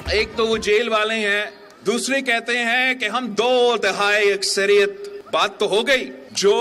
एक तो वो जेल वाले हैं, दूसरे कहते हैं कि हम 2/3 अक्सरियत। बात तो हो गई। जो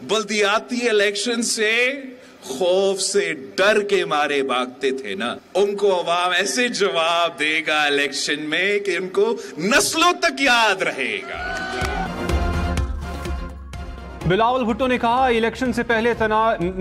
बल्दियाती इलेक्शन से खौफ से डर के मारे भागते थे ना, उनको अवाम ऐसे जवाब देगा इलेक्शन में कि उनको नस्लों तक याद रहेगा। बिलावल भुट्टो ने कहा, इलेक्शन से पहले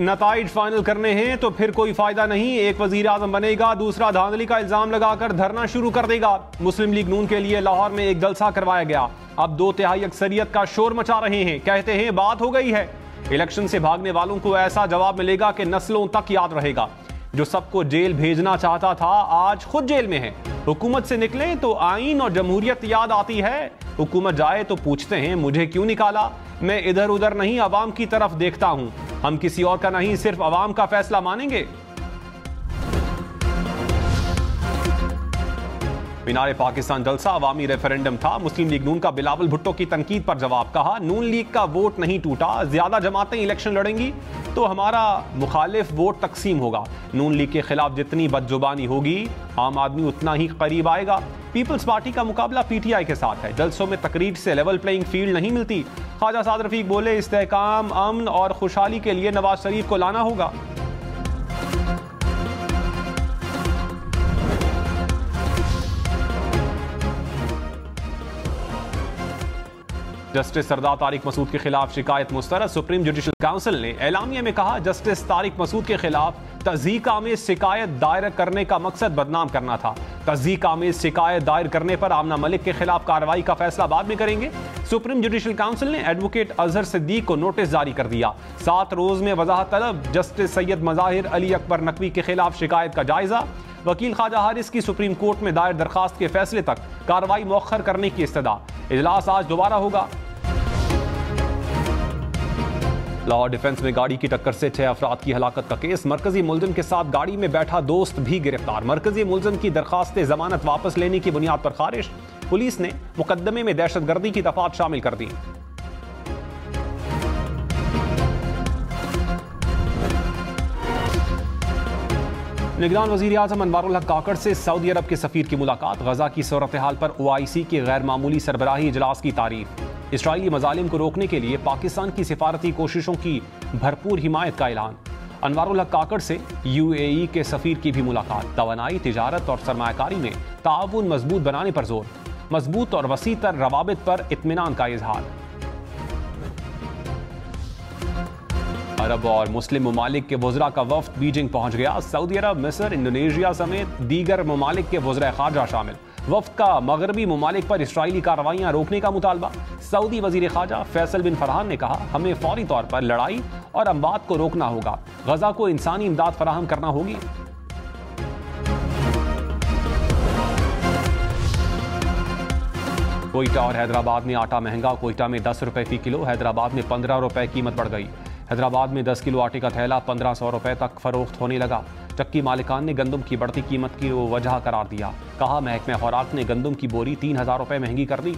नताइज फाइनल करने हैं तो फिर कोई फायदा नहीं। एक वजीर आजम बनेगा, दूसरा धांधली का इल्जाम लगाकर धरना शुरू कर देगा। मुस्लिम लीग नून के लिए लाहौर में एक जलसा करवाया गया। अब 2/3 अक्सरियत का शोर मचा रहे हैं। कहते हैं बात हो गई है। इलेक्शन से भागने वालों को ऐसा जवाब मिलेगा कि नस्लों तक याद रहेगा। जो सबको जेल भेजना चाहता था आज खुद जेल में है। हुकूमत से निकले तो आईन और जमहूरियत याद आती है। हुकूमत जाए तो पूछते हैं मुझे क्यों निकाला। मैं इधर उधर नहीं, अवाम की तरफ देखता हूं। हम किसी और का नहीं, सिर्फ अवाम का फैसला मानेंगे। मीनारे पाकिस्तान जलसा अवामी रेफरेंडम था। मुस्लिम लीग नून का बिलावल भुट्टो की तनकीद पर जवाब। कहा, नून लीग का वोट नहीं टूटा, ज्यादा जमातें इलेक्शन लड़ेंगी तो हमारा मुखालिफ वोट तकसीम होगा। नून लीग के खिलाफ जितनी बदजुबानी होगी आम आदमी उतना ही करीब आएगा। पीपल्स पार्टी का मुकाबला पीटीआई के साथ है। जलसों में तकरीर से लेवल प्लेइंग फील्ड नहीं मिलती। ख्वाजा साद रफीक बोले, इस्तेहकाम, अमन और खुशहाली के लिए नवाज शरीफ को लाना होगा। जस्टिस सरदार तारिक मसूद के खिलाफ शिकायत मुस्तरद। सुप्रीम जुडिशल काउंसिल ने एलामिया में कहा, जस्टिस तारिक मसूद के खिलाफ तज़ीक आमेज शिकायत दायर करने का मकसद बदनाम करना था। तज़ीक आमेज शिकायत दायर करने पर आमना मलिक के खिलाफ कार्रवाई का फैसला बाद में करेंगे। सुप्रीम जुडिशल काउंसिल ने एडवोकेट अजहर सिद्दीक को नोटिस जारी कर दिया। 7 रोज में वजाहत तलब। जस्टिस सैयद मज़ाहिर अली अकबर नकवी के खिलाफ शिकायत का जायजा। वकील ख्वाजा हारिस की सुप्रीम कोर्ट में दायर दरखास्त के फैसले तक कार्रवाई मौखर करने की इस्तदा। इजलास आज दोबारा होगा। लाहौर डिफेंस में गाड़ी की टक्कर से 6 अफराद की हलाकत का केस। मरकजी मुलजिम के साथ गाड़ी में बैठा दोस्त भी गिरफ्तार। मरकजी मुलजिम की दरखास्त जमानत वापस लेने की बुनियाद पर खारिज। पुलिस ने मुकदमे में दहशतगर्दी की दफात शामिल कर दी। निगरान वजीर आजम अनवारुल हक काकड़ से सऊदी अरब के सफीर की मुलाकात। गजा की सूरत हाल पर OIC की गैर मामूली सरबराही इजलास की तारीफ। इसराइली मजालिम को रोकने के लिए पाकिस्तान की सिफारती कोशिशों की भरपूर हिमायत का ऐलान। अनवारुल हक काकड़ से UAE के सफीर की भी मुलाकात। तवानाई, तिजारत और सरमायाकारी में ताउन मजबूत बनाने पर जोर। मजबूत और वसी तर रवाबित पर इत्मीनान का इजहार। अरब और मुस्लिम ममालिक के वज़रा का वफ्द बीजिंग पहुंच गया। सऊदी अरब, मिस्र, इंडोनेशिया समेत दीगर ममालिक के वज़रा ख़ारजा शामिल। वफ्द का मगरबी ममालिक पर इसराइली कार्रवाइयां रोकने का मुतालबा। सऊदी वज़ीर ख़ारजा फैसल बिन फरहान ने कहा, हमें फौरी तौर पर लड़ाई और अमवात को रोकना होगा। गजा को इंसानी इमदाद फराहम करना होगी। कोयटा और हैदराबाद में आटा महंगा। कोयटा में 10 रुपए फी किलो, हैदराबाद में 15 रुपए कीमत बढ़ गई। हैदराबाद में 10 किलो आटे का थैला 1500 रुपए तक फरोख्त होने लगा। चक्की मालिकान ने गंदम की बढ़ती कीमत की वजह करार दिया। कहा, महकमा खुराक ने गंदम की बोरी 3000 रुपए महंगी कर दी।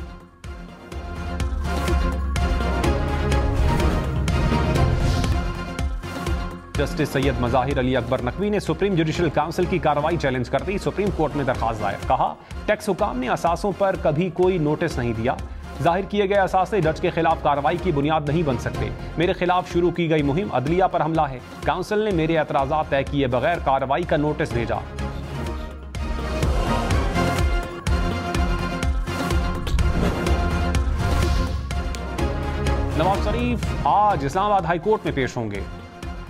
जस्टिस सैयद मज़ाहिर अली अकबर नकवी ने सुप्रीम जुडिशल काउंसिल की कार्रवाई चैलेंज कर दी। सुप्रीम कोर्ट में दरखास्त दायर। कहा, टैक्स हुकाम ने असासों पर कभी कोई नोटिस नहीं दिया। जाहिर किए गए असासे जज के खिलाफ कार्रवाई की बुनियाद नहीं बन सकते। मेरे खिलाफ शुरू की गई मुहिम अदलिया पर हमला है। काउंसिल ने मेरे एतराज़ात तय किए बगैर कार्रवाई का नोटिस भेजा। नवाज शरीफ आज इस्लामाबाद हाई कोर्ट में पेश होंगे।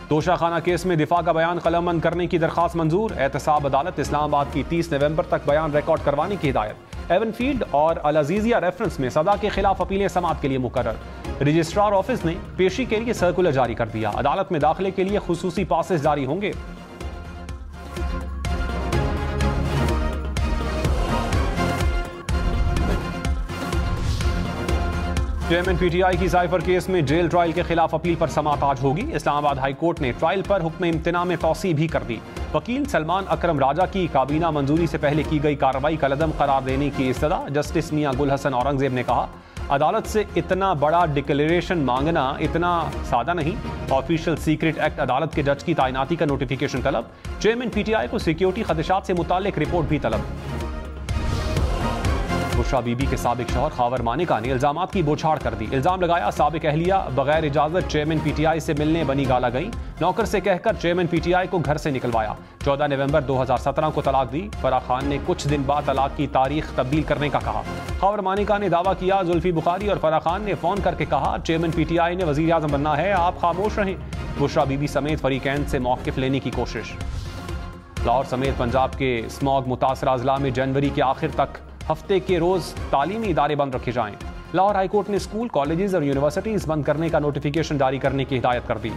तोशाखाना केस में दिफा का बयान कलमबंद करने की दरखास्त मंजूर। एहतसाब अदालत इस्लामाबाद की 30 नवंबर तक बयान रिकॉर्ड करवाने की हिदायत। एवनफील्ड और अल अजीजिया रेफरेंस में सदा के खिलाफ अपीलें समाअत के लिए मुकर्रर। रजिस्ट्रार ऑफिस ने पेशी के लिए सर्कुलर जारी कर दिया। अदालत में दाखिले के लिए खुसूसी पासेस जारी होंगे। चेयरमैन PTI की साइफर केस में जेल ट्रायल के खिलाफ अपील पर समाअत आज होगी। इस्लामाबाद हाई कोर्ट ने ट्रायल पर हुक्म इम्तना में तौसी भी कर दी। वकील सलमान अकरम राजा की काबीना मंजूरी से पहले की गई कार्रवाई का लदम करार देने की इस्तदा। जस्टिस मियां गुल हसन औरंगजेब ने कहा, अदालत से इतना बड़ा डिक्लेरेशन मांगना इतना सादा नहीं। ऑफिशियल सीक्रेट एक्ट अदालत के जज की तैनाती का नोटिफिकेशन तलब। चेयरमैन PTI को सिक्योरिटी खदशात से मुताल्लिक रिपोर्ट भी तलब। बुशरा बीबी के साबिक शौहर खावर मानिका ने इल्जामात की बौछार कर दी। इल्जाम लगाया साबिक अहलिया बगैर इजाजत चेयरमैन पीटीआई से मिलने बनी गाला गई। नौकर से कहकर चेयरमैन पीटीआई को घर से निकलवाया। 14 नवंबर 2017 को तलाक दी। फराह खान ने कुछ दिन बाद तलाक की तारीख तब्दील करने का कहा। खावर मानिका ने दावा किया जुल्फी बुखारी और फराह खान ने फोन करके कहा चेयरमैन पीटीआई ने वजीर आजम बनना है, आप खामोश रहें। बुशरा बीबी समेत फरीकैन से मौक़िफ़ लेने की कोशिश। लाहौर समेत पंजाब के स्मॉग मुतासरा अजला में जनवरी के आखिर तक हफ्ते के रोज तालीमी इदारे बंद रखे जाएं। लाहौर हाईकोर्ट ने स्कूल, कॉलेजेस और यूनिवर्सिटीज बंद करने का नोटिफिकेशन जारी करने की हिदायत कर दी।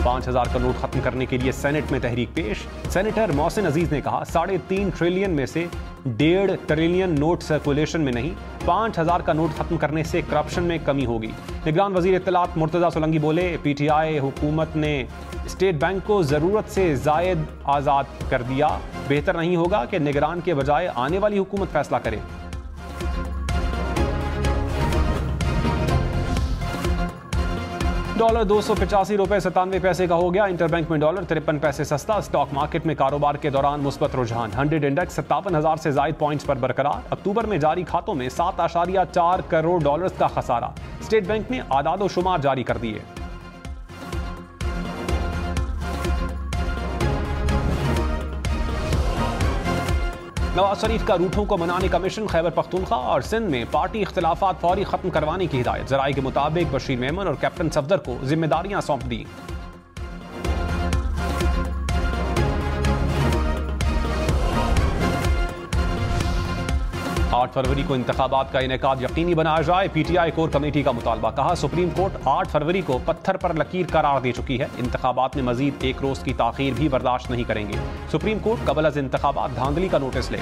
$5,000 का नोट खत्म करने के लिए सेनेट में तहरीक पेश। सेनेटर मोहसिन अजीज ने कहा 3.5 ट्रिलियन में से 1.5 ट्रिलियन नोट सर्कुलेशन में नहीं, 5,000 का नोट खत्म करने से करप्शन में कमी होगी। निगरान वजीर इत्तलात मुर्तजा सोलंकी बोले पीटीआई हुकूमत ने स्टेट बैंक को जरूरत से जायद आजाद कर दिया, बेहतर नहीं होगा कि निगरान के बजाय आने वाली हुकूमत फैसला करे। डॉलर 285 रुपए 97 पैसे का हो गया। इंटरबैंक में डॉलर 53 पैसे सस्ता। स्टॉक मार्केट में कारोबार के दौरान मुस्बत रुझान। 100 इंडेक्स 57,000 से जायद पॉइंट्स पर बरकरार। अक्टूबर में जारी खातों में $7.4 करोड़ का खसारा। स्टेट बैंक ने आदाद शुमार जारी कर दिए। नवाज शरीफ का रूठों को मनाने का मिशन। खैबर पख्तूनख्वा और सिंध में पार्टी इख्तिलाफात फौरी खत्म करवाने की हिदायत। जराये के मुताबिक बशीर मेमन और कैप्टन सफदर को जिम्मेदारियां सौंप दी। 8 फरवरी को इंतखाबात का इनेकाद यकीनी बनाया जाए। पीटीआई कोर कमेटी का मुतालबा। कहा सुप्रीम कोर्ट 8 फरवरी को पत्थर पर लकीर करार दे चुकी है। इंतखाबात में मजीद एक रोज की ताखीर भी बर्दाश्त नहीं करेंगे। सुप्रीम कोर्ट कबल अज इंतखाबात धांधली का नोटिस ले।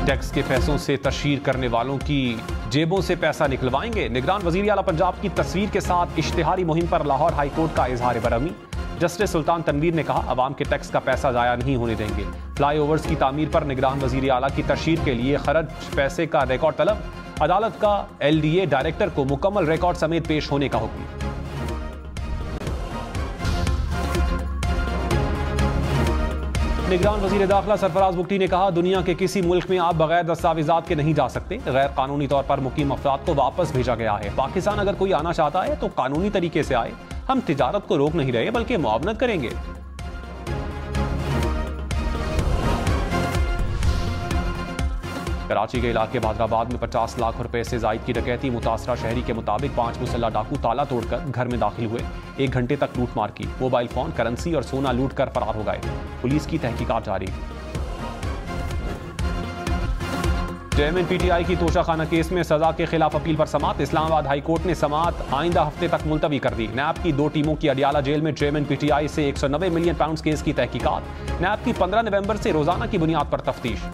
टैक्स के पैसों से तशहीर करने वालों की जेबों से पैसा निकलवाएंगे। निगरान वजीर आला पंजाब की तस्वीर के साथ इश्तिहारी मुहिम पर लाहौर हाई कोर्ट का इजहार बरहमी। जस्टिस सुल्तान तनवीर ने कहा अवाम के टैक्स का पैसा जाया नहीं होने देंगे। फ्लाईओवर्स की तामीर पर निगरान वजीर आला की तशहीर के लिए खर्च पैसे का रिकॉर्ड तलब। अदालत का LDA डायरेक्टर को मुकम्मल रिकॉर्ड समेत पेश होने का हुक्म। निगरान वजीर दाखिला सरफराज बुगटी ने कहा दुनिया के किसी मुल्क में आप बगैर दस्तावेजात के नहीं जा सकते। गैर कानूनी तौर पर मुकीम अफराद को वापस भेजा गया है। पाकिस्तान अगर कोई आना चाहता है तो कानूनी तरीके से आए। हम तिजारत को रोक नहीं रहे बल्कि मुआवनत करेंगे। कराची के इलाके भादराबाद में 50 लाख रुपए से जायद की डकैती। मुतासरा शहरी के मुताबिक 5 मुसल्ला डाकू ताला तोड़कर घर में दाखिल हुए। 1 घंटे तक लूटमार की। मोबाइल फोन, करेंसी और सोना लूट कर फरार हो गए। पुलिस की तहकीकात जारी। चेयरमैन पीटीआई की तोशाखाना केस में सजा के खिलाफ अपील पर समाअत। इस्लामाबाद हाई कोर्ट ने समाअत आइंदा हफ्ते तक मुलतवी कर दी। नैब की 2 टीमों की अडियाला जेल में चेयरमैन पीटीआई से 190 मिलियन पाउंड केस की तहकीकात। नैब की 15 नवंबर से रोजाना की बुनियाद पर तफ्तीश।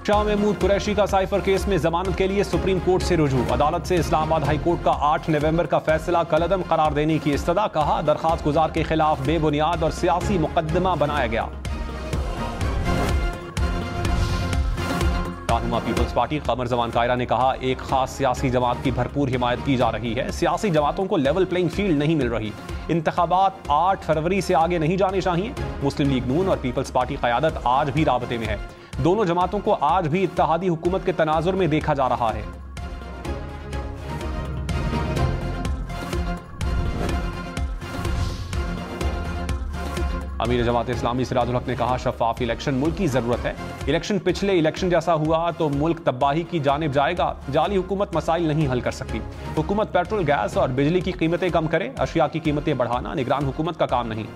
शाह महमूद कुरैशी का साइफर केस में जमानत के लिए सुप्रीम कोर्ट से रुजू। अदालत से इस्लामाबाद हाई कोर्ट का 8 नवंबर का फैसला कलअदम करार देने की इस्तदा। कहा दरखास्त गुजार के खिलाफ बेबुनियाद और सियासी मुकदमा बनाया गया। रहनुमा पीपल्स पार्टी कमर जमान कायरा ने कहा एक खास सियासी जमात की भरपूर हिमायत की जा रही है। सियासी जमातों को लेवल प्लेइंग फील्ड नहीं मिल रही। इंतखाबात 8 फरवरी से आगे नहीं जाने चाहिए। मुस्लिम लीग नून और पीपल्स पार्टी क़यादत आज भी राबते में है। दोनों जमातों को आज भी इत्तेहादी हुकूमत के तनाजुर में देखा जा रहा है। अमीर जमात इस्लामी सिराजुल हक ने कहा शफाफ इलेक्शन मुल्क की जरूरत है। इलेक्शन पिछले इलेक्शन जैसा हुआ तो मुल्क तबाही की जानिब जाएगा। जाली हुकूमत मसाइल नहीं हल कर सकती। हुकूमत पेट्रोल, गैस और बिजली की कीमतें कम करे। अशिया की कीमतें बढ़ाना निगरान हुकूमत का काम नहीं।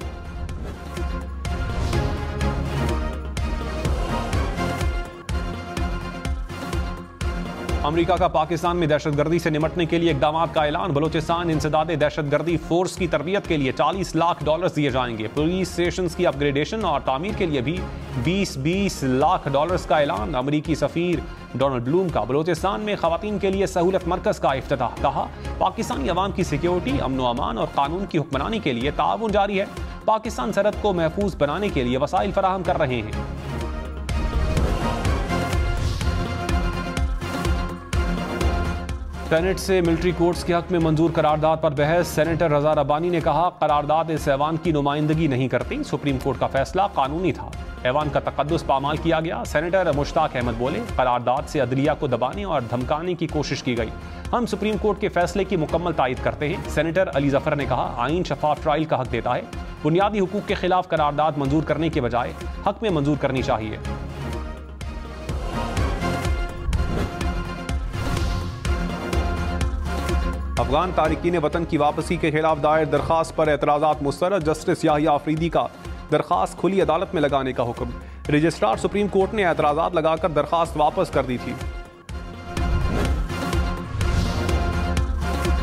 अमेरिका का पाकिस्तान में दहशतगर्दी से निपटने के लिए इक़दामात का ऐलान। बलोचिस्तान इंसदादे दहशतगर्दी फोर्स की तरबियत के लिए $40 लाख दिए जाएंगे। पुलिस स्टेशंस की अपग्रेडेशन और तामीर के लिए भी $20 लाख का ऐलान। अमेरिकी सफीर डोनाल्ड ब्लूम का बलोचिस्तान में खवातीन के लिए सहूलत मरकज का इफ्तिताह। कहा पाकिस्तानी अवाम की सिक्योरिटी, अमन व अमान और कानून की हुक्मरानी के लिए ताउन जारी है। पाकिस्तान सरहद को महफूज बनाने के लिए वसाइल फराहम कर रहे हैं। सेनेट से मिलिट्री कोर्ट्स के हक में मंजूर करारदाद पर बहस। सेनेटर रजा रब्बानी ने कहा, करारदाद इस ऐवान की नुमाइंदगी नहीं करती। सुप्रीम कोर्ट का फैसला कानूनी था, ऐवान का तकद्दुस पामाल किया गया। सेनेटर मुश्ताक अहमद बोले, करारदाद से अदलिया को दबाने और धमकाने की कोशिश की गई। हम सुप्रीम कोर्ट के फैसले की मुकम्मल तायद करते हैं। सेनेटर अली जफर ने कहा, आइन शफाफ ट्रायल का हक देता है। बुनियादी हुकूक के खिलाफ करारदाद मंजूर करने के बजाय हक में मंजूर करनी चाहिए। अफगान तारिकीन वतन की वापसी के खिलाफ दायर दरखास्त पर एतराज़ात मुस्तरद। जस्टिस याहिया आफरीदी का दरखास्त खुली अदालत में लगाने का हुक्म। रजिस्ट्रार सुप्रीम कोर्ट ने एतराज़ात लगाकर दरखास्त वापस कर दी थी।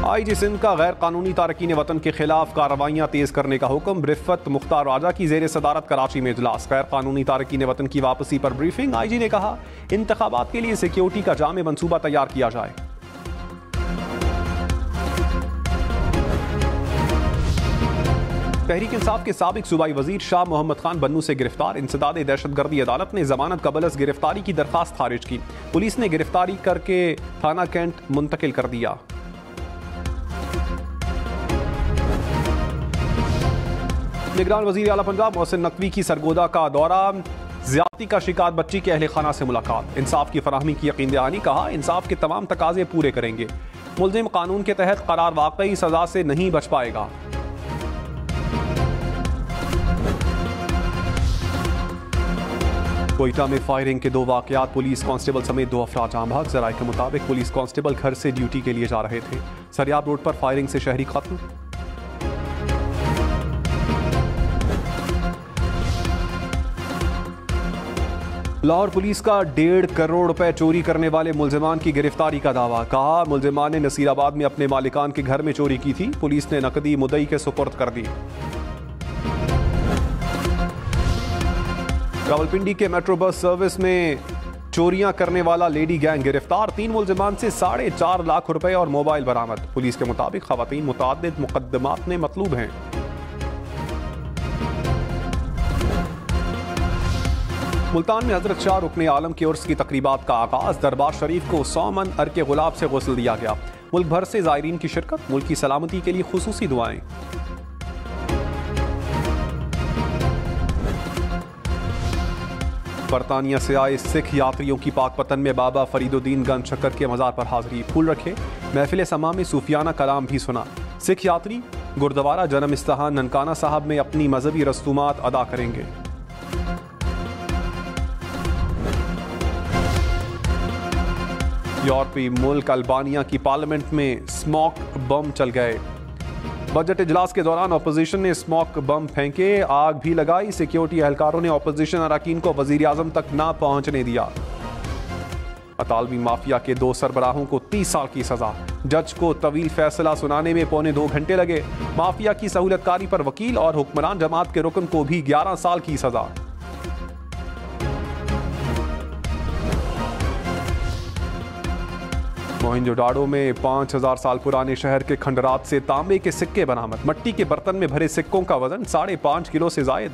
IG सिंध का गैर कानूनी तारकीन वतन के खिलाफ कार्रवाइयां तेज करने का हुक्म। रिफत मुख्तार राजा की जेर सदारत कराची में इजलास। गैर कानूनी तारकीन वतन की वापसी पर ब्रीफिंग। IG ने कहा, इंतखाबात के लिए सिक्योरिटी का जामे मंसूबा तैयार किया जाए। तहरीक इंसाफ के साबिक सूबाई वजीर शाह मोहम्मद खान बन्नू से गिरफ्तार। इंसदाद दहशतगर्दी अदालत ने जमानत कबलस गिरफ्तारी की दरखास्त खारिज की। पुलिस ने गिरफ्तारी करके थाना कैंट मुंतकिल कर दिया। निगरान वजीर आला पंजाब मोहसिन नकवी की सरगोदा का दौरा। ज्यादती का शिकार बच्ची के अहले खाना से मुलाकात। इंसाफ की फराहमी की यकीन दहानी। कहा, इंसाफ के तमाम तकाजे पूरे करेंगे। मुल्जिम कानून के तहत करार वाकई सजा से नहीं बच पाएगा। कोयटा में फायरिंग के 2 वाकयात। पुलिस कांस्टेबल समेत 2 अफराद जाम भाग। जराये के मुताबिक पुलिस कांस्टेबल घर से ड्यूटी के लिए जा रहे थे। सरियाब रोड पर फायरिंग से शहरी खत्म। लाहौर पुलिस का 1.5 करोड़ रुपए चोरी करने वाले मुल्जिमान की गिरफ्तारी का दावा। कहा, मुल्जिमान ने नसीराबाद में अपने मालिकान के घर में चोरी की थी। पुलिस ने नकदी मुद्दई के सुपुर्द कर दी। रावलपिंडी के मेट्रो बस सर्विस में चोरियां करने वाला लेडी गैंग गिरफ्तार। 3 मुल्जिमान से 4.5 लाख रुपए और मोबाइल बरामद। पुलिस के मुताबिक खवातीन मुतअद्दिद मुकद्दमात में मतलूब हैं। मुल्तान में हजरत शाह रुकने आलम के उर्स की तकरीबात का आगाज। दरबार शरीफ को 100 मन अर्के गुलाब से गुस्ल दिया गया। मुल्क भर से ज़ायरीन की शिरकत। मुल्क की सलामती के लिए खुसूसी दुआएं। बरतानिया से आए सिख यात्रियों की पाकपतन में बाबा फरीदुद्दीन गंज शक्कर के मज़ार पर हाजिरी। फूल रखे। महफिल समा में सूफियाना कलाम भी सुना। सिख यात्री गुरुद्वारा जन्म इस्ताहान ननकाना साहब में अपनी मजहबी रसूमात अदा करेंगे। यूरोपीय मुल्क अल्बानिया की पार्लियामेंट में स्मोक बम चल गए। बजट इजलास के दौरान अपोजिशन ने स्मोक बम फेंके, आग भी लगाई। सिक्योरिटी एहलकारों ने अपोजिशन अरकान को वजीर आजम तक ना पहुंचने दिया। अतालवी माफिया के 2 सरबराहों को 30 साल की सजा। जज को तवील फैसला सुनाने में 2.25 घंटे लगे। माफिया की सहूलतकारी पर वकील और हुक्मरान जमात के रुकन को भी 11 साल की सजा। मोहनजोदाड़ो में 5000 साल पुराने शहर के खंडरात से तांबे के सिक्के बरामद। मिट्टी के बर्तन में भरे सिक्कों का वजन 5.5 किलो से जायद।